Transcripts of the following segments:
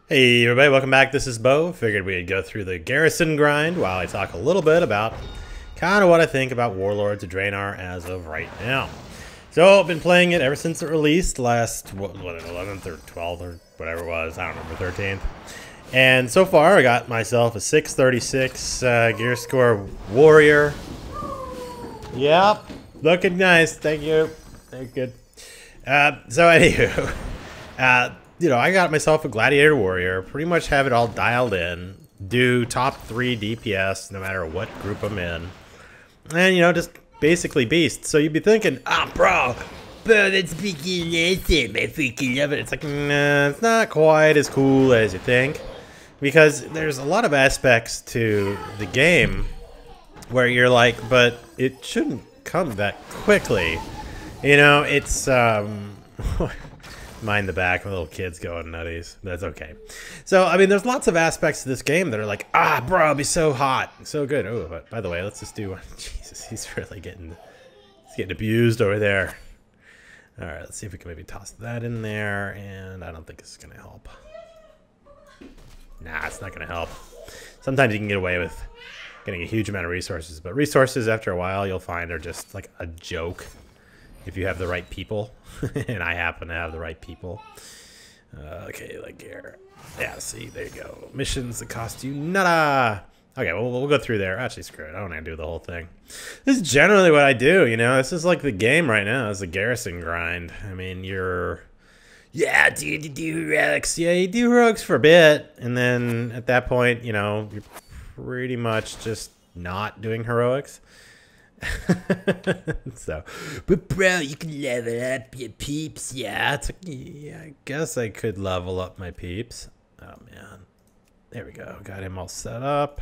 Hey everybody, welcome back. This is Beau. Figured we'd go through the Garrison grind while I talk a little bit about kind of what I think about Warlords of Draenor as of right now. So I've been playing it ever since it released last, what 11th or 12th or whatever it was, I don't remember, 13th. And so far I got myself a 636 gear score warrior. Yep, looking nice, thank you. Thank you. So anywho, you know, I got myself a Gladiator Warrior, pretty much have it all dialed in, do top 3 DPS no matter what group I'm in, and, you know, just basically beast. So you'd be thinking, bro, that's freaking awesome, I freaking love it. It's like, nah, it's not quite as cool as you think, because there's a lot of aspects to the game where you're like, but it shouldn't come that quickly. You know, it's, mind the back, my little kid's going nutties. That's okay. So, I mean, there's lots of aspects to this game that are like, bro, it'll be so hot. So good. Oh, but by the way, let's just do one. Jesus, he's really getting abused over there. All right, let's see if we can maybe toss that in there. And I don't think this is going to help. Nah, it's not going to help. Sometimes you can get away with getting a huge amount of resources. But resources, after a while, you'll find are just like a joke. If you have the right people, and I happen to have the right people. Okay, like here. Yeah, see, there you go. Missions that cost you nada. Okay, well, we'll go through there. Actually, screw it. I don't want to do the whole thing. This is generally what I do, you know? This is like the game right now. It's a Garrison grind. I mean, yeah, dude, you do heroics. Yeah, you do heroics for a bit. And then at that point, you know, you're pretty much just not doing heroics. So, but bro, you can level up your peeps. Yeah, yeah, I guess I could level up my peeps. Oh man, there we go. Got him all set up.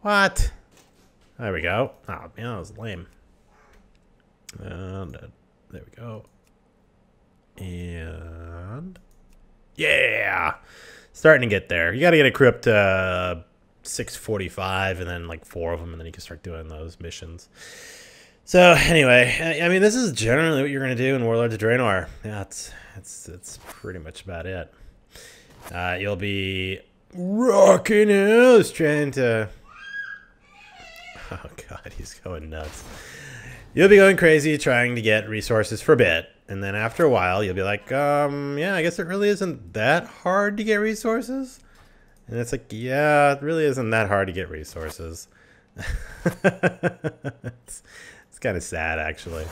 What? There we go. Oh man, that was lame. And there we go. And yeah, starting to get there. You got to get a crew up to 645 and then like 4 of them, and then you can start doing those missions. So anyway, I mean, this is generally what you're going to do in Warlords of Draenor. Yeah, it's pretty much about it. You'll be rocking out, trying to... Oh god, he's going nuts. You'll be going crazy trying to get resources for a bit, and then after a while you'll be like, yeah, I guess it really isn't that hard to get resources. And it's like, yeah, it really isn't that hard to get resources. It's kind of sad, actually.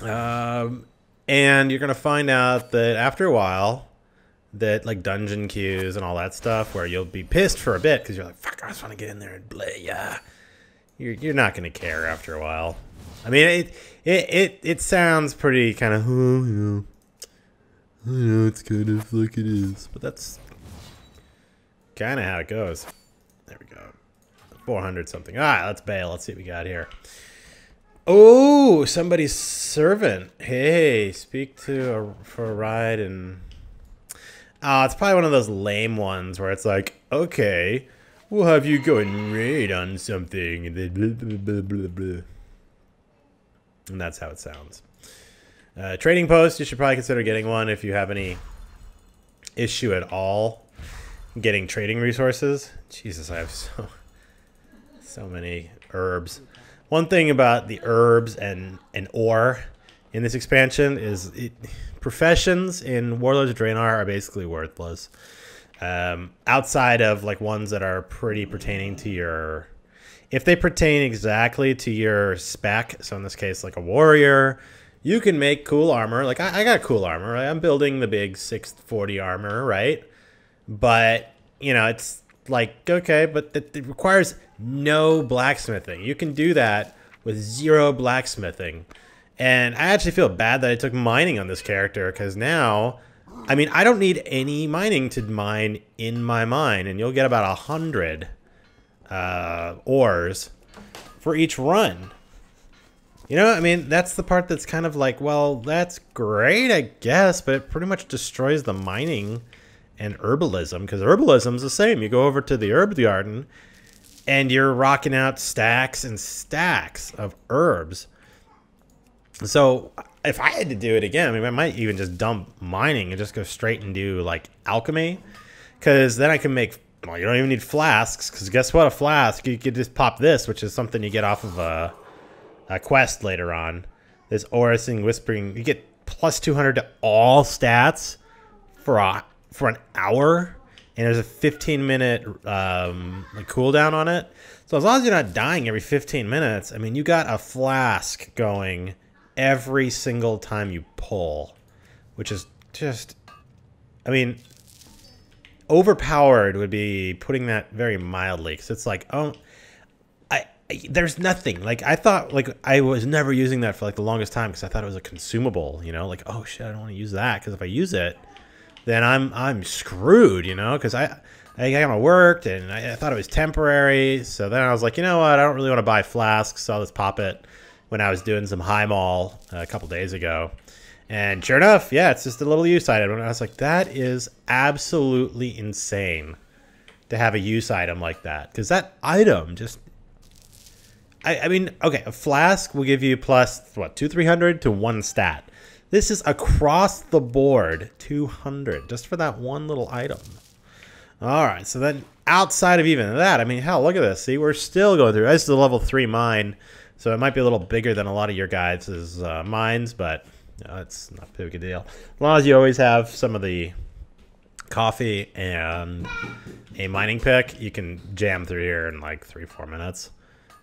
And you're going to find out that after a while, that like dungeon queues and all that stuff, where you'll be pissed for a bit because you're like, fuck, I just want to get in there and play. Yeah, you're not going to care after a while. I mean, it sounds pretty kind of, you know, I know it's kind of like it is, but that's kind of how it goes. There we go. 400 something. All right, let's bail. Let's see what we got here. Oh, somebody's servant. Hey, speak to for a ride. And it's probably one of those lame ones where it's like, okay, we'll have you go and raid on something, and then blah, blah, blah, blah, blah. And that's how it sounds. Trading post, you should probably consider getting one if you have any issue at all getting trading resources. Jesus, I have so many herbs. One thing about the herbs and ore in this expansion is professions in Warlords of Draenor are basically worthless. Outside of like ones that are pretty pertaining to your... If they pertain exactly to your spec, so in this case like a warrior, you can make cool armor. Like I got cool armor, right? I'm building the big 640 armor, right? But, you know, it's like, okay, but it requires no blacksmithing. You can do that with 0 blacksmithing. And I actually feel bad that I took mining on this character, because now, I mean, I don't need any mining to mine in my mine, and you'll get about 100 ores for each run. You know, I mean, that's the part that's kind of like, well, that's great, I guess, but it pretty much destroys the mining and herbalism, because herbalism's the same. You go over to the herb garden and you're rocking out stacks and stacks of herbs. So if I had to do it again, I mean, I might even just dump mining and just go straight and do like alchemy, because then I can make. Well, you don't even need flasks, because guess what? A flask, you could just pop this, which is something you get off of a quest later on. This Orison Whispering, you get plus 200 to all stats for an hour, and there's a 15-minute like cooldown on it. So as long as you're not dying every 15 minutes, I mean, you got a flask going every single time you pull, which is just, I mean, overpowered would be putting that very mildly, because it's like, oh, there's nothing. Like, I thought, like, I was never using that for like the longest time because I thought it was a consumable, you know, like, oh shit, I don't want to use that, because if I use it, then I'm screwed, you know, because I kind of worked and I thought it was temporary. So then I was like, you know what, I don't really want to buy flasks, so I'll just pop it when I was doing some high mall a couple days ago. And sure enough, yeah, it's just a little use item. And I was like, that is absolutely insane to have a use item like that, because that item just, I mean, okay, a flask will give you plus, what, 300 to one stat. This is across the board 200 just for that one little item. All right, so then outside of even that, I mean, hell, look at this. See, we're still going through. This is a level 3 mine, so it might be a little bigger than a lot of your guys' mines, but it's not a big a deal. As long as you always have some of the coffee and a mining pick, you can jam through here in like 3-4 minutes.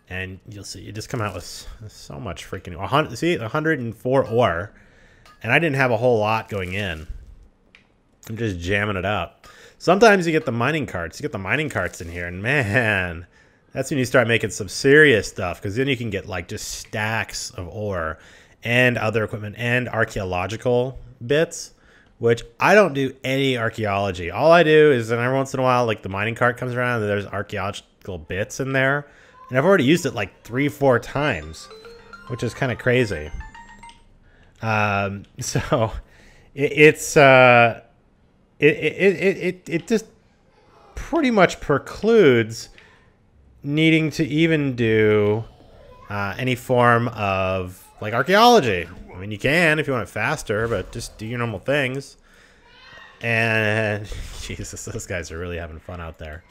And you'll see, you just come out with so much freaking... See, 104 ore. And I didn't have a whole lot going in. I'm just jamming it up. Sometimes you get the mining carts. You get the mining carts in here. And man, that's when you start making some serious stuff. Because then you can get like just stacks of ore and other equipment and archaeological bits. Which I don't do any archaeology. All I do is, every once in a while, like the mining cart comes around and there's archaeological bits in there. And I've already used it like 3-4 times, which is kind of crazy. So it just pretty much precludes needing to even do any form of like archaeology. I mean, you can if you want it faster, but just do your normal things. And Jesus, those guys are really having fun out there.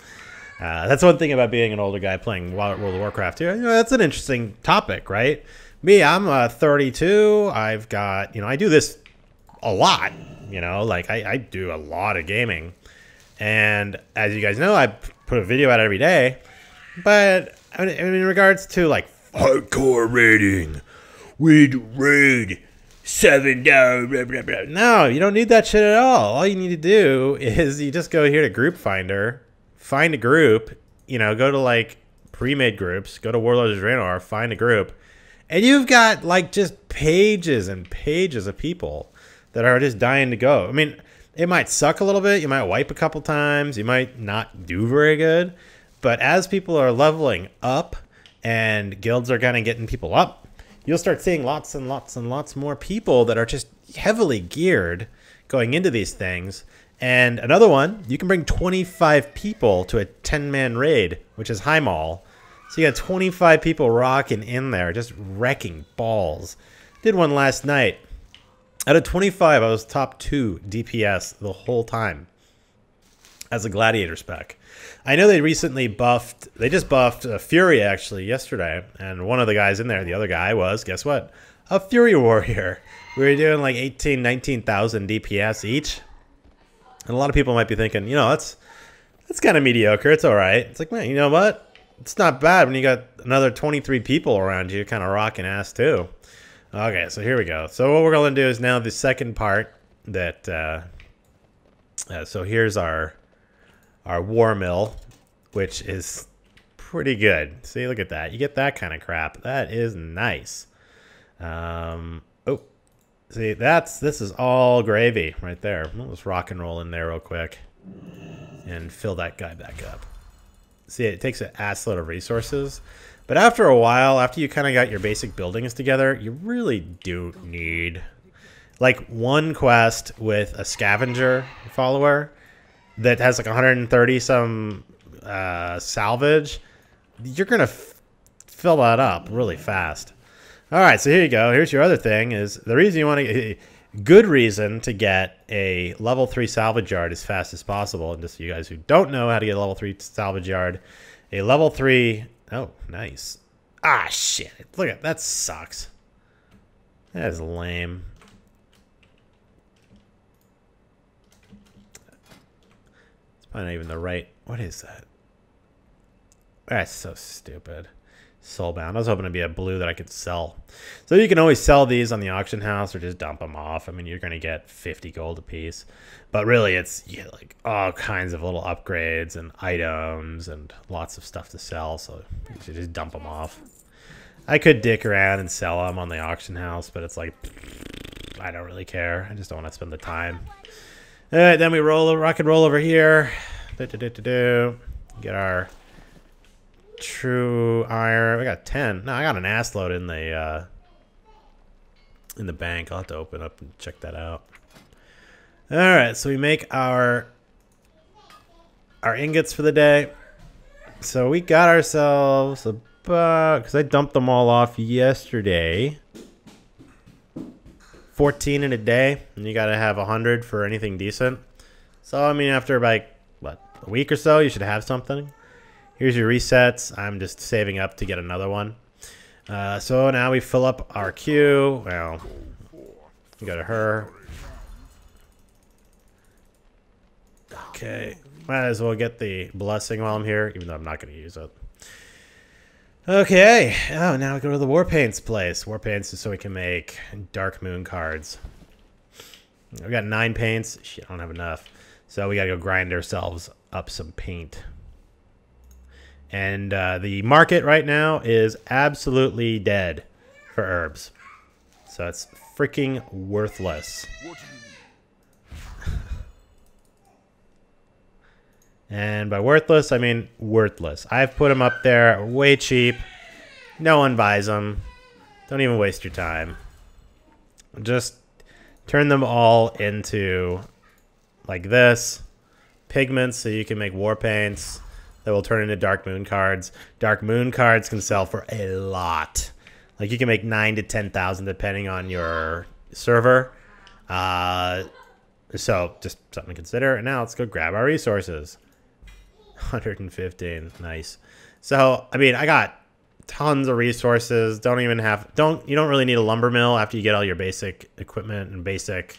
That's one thing about being an older guy playing World of Warcraft too. You know, that's an interesting topic, right? Me, I'm 32. I've got, you know, I do this a lot, you know, like I do a lot of gaming. And as you guys know, I put a video out every day. But I mean, in regards to like hardcore raiding, we'd raid 7 down, blah, blah, blah. No, you don't need that shit at all. All you need to do is you just go here to Group Finder. Find a group, you know, go to like pre-made groups, go to Warlords of Draenor, find a group, and you've got like just pages and pages of people that are just dying to go. I mean, it might suck a little bit. You might wipe a couple times. You might not do very good. But as people are leveling up and guilds are kind of getting people up, you'll start seeing lots and lots and lots more people that are just heavily geared going into these things. And another one, you can bring 25 people to a 10-man raid, which is high mall. So you got 25 people rocking in there, just wrecking balls. Did one last night. Out of 25, I was top 2 DPS the whole time as a gladiator spec. I know they recently buffed, they just buffed Fury actually yesterday. And one of the guys in there, the other guy was, guess what? A Fury warrior. We were doing like 18, 19,000 DPS each. And a lot of people might be thinking, you know, that's kind of mediocre. It's all right. It's like, man, you know what? It's not bad when you got another 23 people around you kind of rocking ass too. Okay, so here we go. So what we're going to do is now the second part that, so here's our war mill, which is pretty good. See, look at that. You get that kind of crap. That is nice. Oh, see, this is all gravy right there. We'll just rock and roll in there real quick and fill that guy back up. See, it takes an ass load of resources. But after a while, after you kind of got your basic buildings together, you really do need like one quest with a scavenger follower that has like 130 some salvage. You're going to fill that up really fast. All right, so here you go. Here's your other thing. Is the reason you want to good reason to get a level 3 salvage yard as fast as possible. And just for you guys who don't know how to get a level 3 salvage yard, a level 3. Oh, nice. Ah, shit! Look at that. Sucks. That is lame. It's probably not even the right. What is that? That's so stupid. Soulbound. I was hoping to be a blue that I could sell. So you can always sell these on the auction house or just dump them off. I mean, you're going to get 50 gold a piece. But really, it's you get like all kinds of little upgrades and items and lots of stuff to sell. So you should just dump them off. I could dick around and sell them on the auction house, but it's like, I don't really care. I just don't want to spend the time. All right, then we rock and roll over here. Get our true iron. We got 10. No, I got an ass load in the bank. I'll have to open up and check that out. All right, so we make our ingots for the day. So we got ourselves about, because I dumped them all off yesterday, 14 in a day, and you got to have 100 for anything decent. So I mean, after like what, a week or so, you should have something. Here's your resets. I'm just saving up to get another one. So now we fill up our queue. Well, go to her. Okay. Might as well get the blessing while I'm here, even though I'm not going to use it. Okay. Oh, now we go to the War Paints place. War Paints is so we can make Dark Moon cards. We got 9 paints. Shit, I don't have enough. So we got to go grind ourselves up some paint. And the market right now is absolutely dead for herbs. So it's freaking worthless. And by worthless, I mean worthless. I've put them up there way cheap. No one buys them. Don't even waste your time. Just turn them all into like this. Pigments so you can make war paints. That will turn into Dark Moon cards. Dark Moon cards can sell for a lot. Like you can make 9,000 to 10,000 depending on your server. So just something to consider. And now let's go grab our resources. 115, nice. So I mean, I got tons of resources. You don't really need a lumber mill after you get all your basic equipment and basic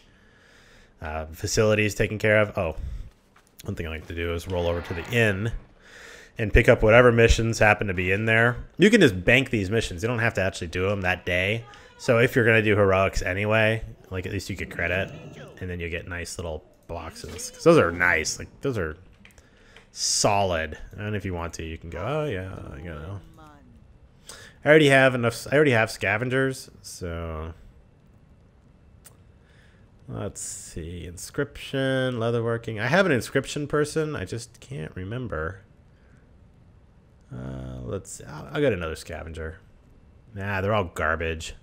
facilities taken care of. Oh, one thing I like to do is roll over to the inn and pick up whatever missions happen to be in there. You can just bank these missions. You don't have to actually do them that day. So if you're going to do heroics anyway, like at least you get credit. And then you get nice little boxes. Because those are nice. Like those are solid. And if you want to, you can go, oh yeah, you know. I already have enough. I already have scavengers. So let's see. Inscription, leatherworking. I have an inscription person. I just can't remember. Let's see. I'll get another scavenger. Nah, they're all garbage.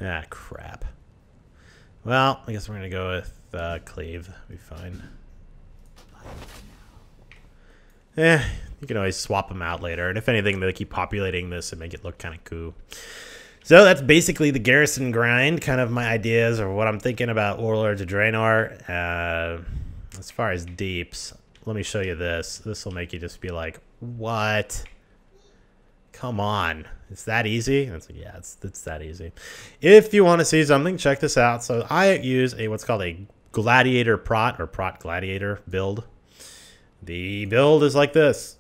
Ah, crap. Well, I guess we're going to go with Cleave. Be fine. You can always swap them out later. And if anything, they keep populating this and make it look kind of cool. So that's basically the Garrison grind, kind of my ideas or what I'm thinking about Warlords of Draenor. As far as deeps, let me show you this. This will make you just be like, what? Come on. It's that easy? It's like, yeah, it's that easy. If you want to see something, check this out. So I use what's called a Gladiator Prot or Prot Gladiator build. The build is like this.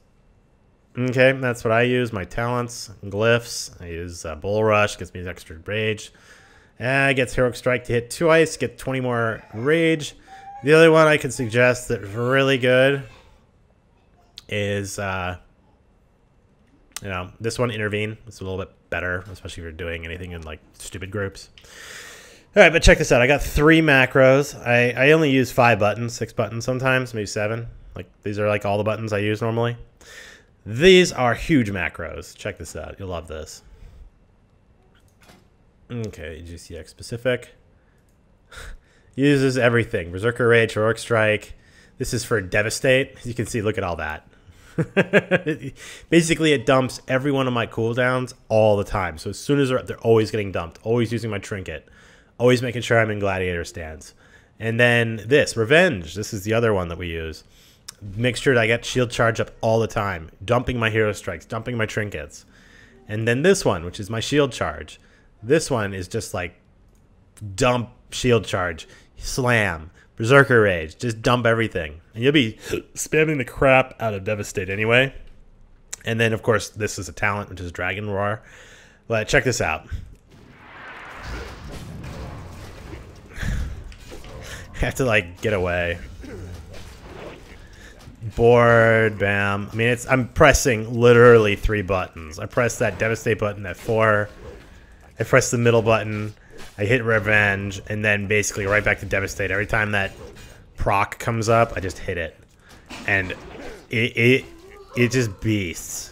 Okay, that's what I use. My talents, glyphs. I use Bull Rush, gets me extra rage. Gets Heroic Strike to hit twice, get 20 more rage. The other one I can suggest that's really good is, this one, Intervene. It's a little bit better, especially if you're doing anything in like stupid groups. All right, but check this out. I got 3 macros. I only use 5 buttons, 6 buttons sometimes, maybe 7. Like these are like all the buttons I use normally. These are huge macros. Check this out. You'll love this. Okay, GCX specific. Uses everything. Berserker Rage, Heroic Strike. This is for Devastate. As you can see, look at all that. Basically, it dumps every one of my cooldowns all the time. So as soon as they're always getting dumped. Always using my Trinket. Always making sure I'm in Gladiator stance. And then this, Revenge. This is the other one that we use. Make sure that I get shield charge up all the time. Dumping my hero strikes. Dumping my trinkets. And then this one, which is my shield charge. This one is just like dump shield charge. Slam. Berserker Rage. Just dump everything. And you'll be spamming the crap out of Devastate anyway. And then, of course, this is a talent, which is Dragon Roar. But check this out. I have to, like, get away. Board, bam. I mean, I'm pressing literally 3 buttons. I press that Devastate button at 4. I press the middle button. I hit Revenge, and then basically right back to Devastate. Every time that proc comes up, I just hit it. And it just beasts.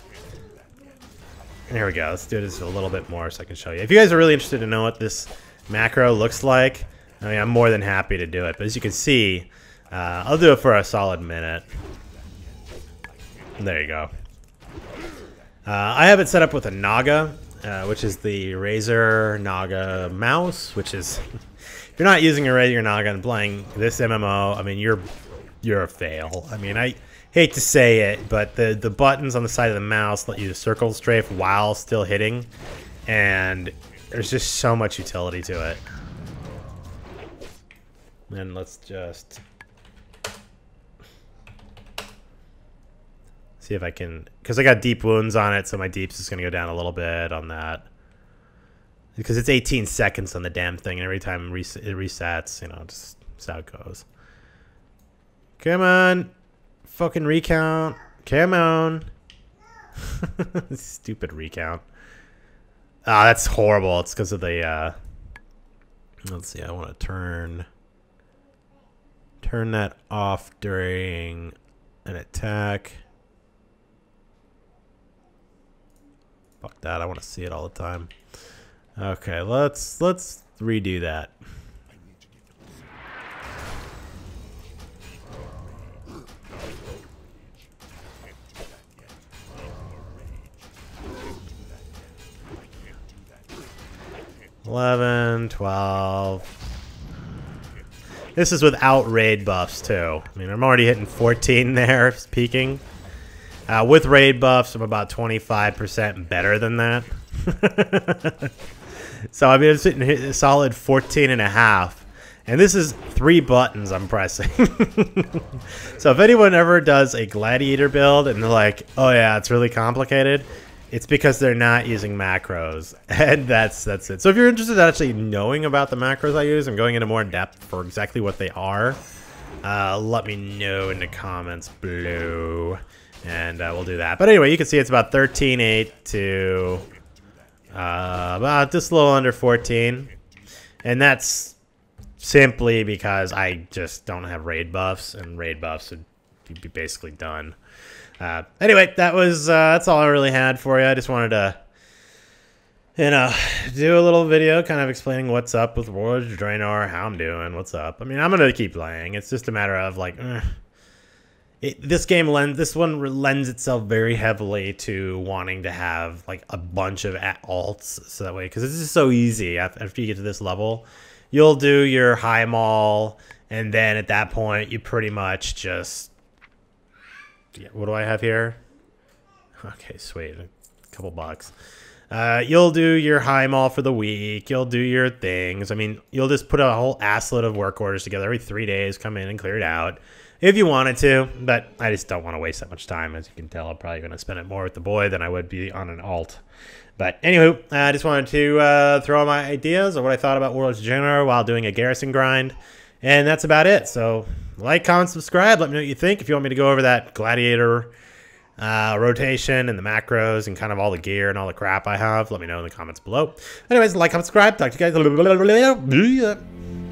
There we go. Let's do this a little bit more so I can show you. If you guys are really interested to know what this macro looks like, I mean, I'm more than happy to do it. But as you can see, I'll do it for a solid minute. There you go. I have it set up with a Naga, which is the Razer Naga mouse, which is, if you're not using a regular Naga and playing this MMO, I mean, you're a fail. I mean, I hate to say it, but the buttons on the side of the mouse let you circle strafe while still hitting, and there's just so much utility to it. And let's just see if I can, because I got deep wounds on it, so my deeps is going to go down a little bit on that. Because it's 18 seconds on the damn thing, and every time it resets, you know, just that's how it goes. Come on. Fucking recount. Come on. Stupid recount. Ah, that's horrible. It's because of the, let's see, I want to turn that off during an attack. Fuck that, I want to see it all the time. Okay, let's redo that. $11, $12. This is without raid buffs too. I mean, I'm already hitting 14 there, peaking. With raid buffs, I'm about 25% better than that. So I mean, I'm sitting hitting a solid 14 and a half. And this is 3 buttons I'm pressing. So if anyone ever does a gladiator build and they're like, oh yeah, it's really complicated, it's because they're not using macros. And that's it. So if you're interested in actually knowing about the macros I use and going into more depth for exactly what they are, let me know in the comments below. And we'll do that. But anyway, you can see it's about 13.8 to about just a little under 14. And that's simply because I just don't have raid buffs, and raid buffs would be basically done. Anyway, that's all I really had for you. I just wanted to, you know, do a little video kind of explaining what's up with Warlords of Draenor, how I'm doing, what's up. I mean, I'm going to keep playing. It's just a matter of like, this one lends itself very heavily to wanting to have like a bunch of alts, so that way, because it's just so easy after you get to this level. You'll do your high maul, and then at that point, you pretty much just... Yeah, what do I have here? Okay, sweet. A couple bucks. You'll do your high maul for the week. You'll do your things. I mean, you'll just put a whole assload of work orders together every 3 days, come in and clear it out. If you wanted to, but I just don't want to waste that much time. As you can tell, I'm probably going to spend it more with the boy than I would be on an alt. But anywho, I just wanted to throw out my ideas of what I thought about Warlords of Draenor while doing a Garrison grind. And that's about it. So like, comment, subscribe. Let me know what you think. If you want me to go over that gladiator rotation and the macros and kind of all the gear and all the crap I have, let me know in the comments below. Anyways, like, comment, subscribe. Talk to you guys.